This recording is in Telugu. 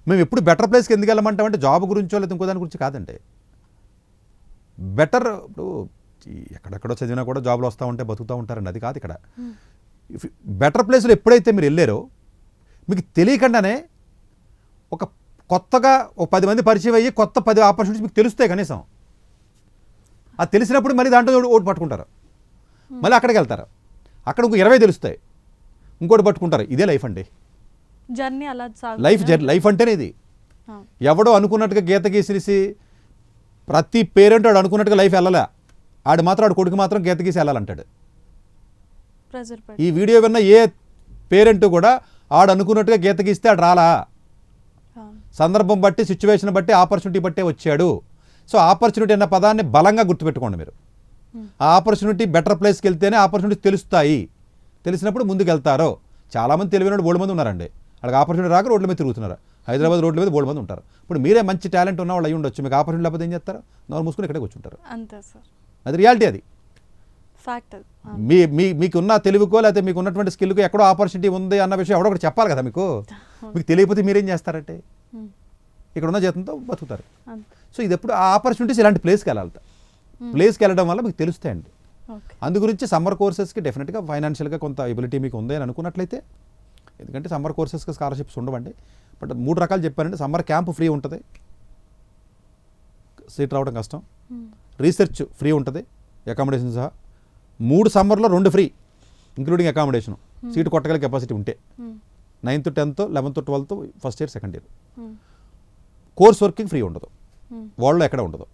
మేము ఎప్పుడు బెటర్ ప్లేస్కి ఎందుకు వెళ్ళమంటామంటే జాబ్ గురించో లేదా ఇంకో దాని గురించి కాదండి. బెటర్ ఇప్పుడు ఎక్కడెక్కడో చదివినా కూడా జాబ్లు వస్తూ ఉంటే బతుకుతూ ఉంటారండి, అది కాదు ఇక్కడ. బెటర్ ప్లేస్లో ఎప్పుడైతే మీరు వెళ్ళారో మీకు తెలియకుండానే ఒక కొత్తగా ఒక 10 మంది పరిచయం అయ్యి కొత్త 10 ఆపర్చునిటీస్ మీకు తెలుస్తాయి కనీసం. అది తెలిసినప్పుడు మళ్ళీ దాంట్లో ఓటు పట్టుకుంటారు, మళ్ళీ అక్కడికి వెళ్తారు, అక్కడ ఇంకో 20 తెలుస్తాయి, ఇంకోటి పట్టుకుంటారు. ఇదే లైఫ్ అండి, జర్నీ అలా లైఫ్ అంటేనే ఇది. ఎవడో అనుకున్నట్టుగా గీత గీసేసి ప్రతి పేరెంట్ వాడు అనుకున్నట్టుగా లైఫ్ వెళ్ళలే, ఆడు మాత్రం ఆడు కొడుకు మాత్రం గీత గీసి వెళ్ళాలంటాడు. ఈ వీడియో విన్న ఏ పేరెంట్ కూడా ఆడు అనుకున్నట్టుగా గీత గీస్తే ఆడు రాలా, సందర్భం బట్టి సిచ్యువేషన్ బట్టి ఆపర్చునిటీ బట్టే వచ్చాడు. సో ఆపర్చునిటీ అన్న పదాన్ని బలంగా గుర్తుపెట్టుకోండి మీరు. ఆ ఆపర్చునిటీ బెటర్ ప్లేస్కి వెళ్తేనే ఆపర్చునిటీస్ తెలుస్తాయి, తెలిసినప్పుడు ముందుకు వెళ్తారో. చాలామంది తెలివిన బోల్డ్ మంది ఉన్నారండి, వాళ్ళకి ఆపర్చునిటీ రాక రోడ్ల మీద తిరుగుతున్నారు. హైదరాబాద్ రోడ్ల మీద బోల్డ్ మంది ఉంటారు. ఇప్పుడు మీరే మంచి టాలెంట్ ఉన్న వాళ్ళు అయ్యి ఉండొచ్చు, మీకు ఆపర్చునిటీ లేకపోతే ఏం చేస్తారు? నోరు మూసుకుని ఇక్కడే కూర్చుంటారు. అంతే సార్, అది రియాలిటీ. అది ఫ్యాక్ట్. మీకున్న తెలివికో లేకపోతే మీకు ఉన్నటువంటి స్కిల్కో ఎక్కడో ఆపర్చునిటీ ఉంది అన్న విషయం ఎవడో ఒకటి చెప్పాలి కదా మీకు. మీకు తెలియకపోతే మీరేం చేస్తారంటే ఇక్కడ ఉన్న జీతంతో బతుకుతారు. సో ఇది ఎప్పుడు ఆ ఆపర్చునిటీస్ ఇలాంటి ప్లేస్కి వెళ్ళాలి, ప్లేస్కి వెళ్ళడం వల్ల మీకు తెలుస్తాయండి. అందు గురించి సమ్మర్ కోర్సెస్కి డెఫినెట్గా ఫైనాన్షియల్గా కొంత ఎబిలిటీ మీకు ఉంది అని అనుకున్నట్లయితే, ఎందుకంటే సమ్మర్ కోర్సెస్కి స్కాలర్షిప్స్ ఉండవండి. బట్ 3 రకాలు చెప్పానండి. సమ్మర్ క్యాంప్ ఫ్రీ ఉంటుంది, సీట్ రావడం కష్టం. రీసెర్చ్ ఫ్రీ ఉంటుంది, అకామిడేషన్ సహా. 3 సమ్మర్లో 2 ఫ్రీ ఇంక్లూడింగ్ అకామిడేషన్, సీటు కొట్టగల కెపాసిటీ ఉంటే. 9th 10th 11th 12th first year second year. Course working free ఉండదు, వాళ్ళు ఎక్కడ ఉండదు.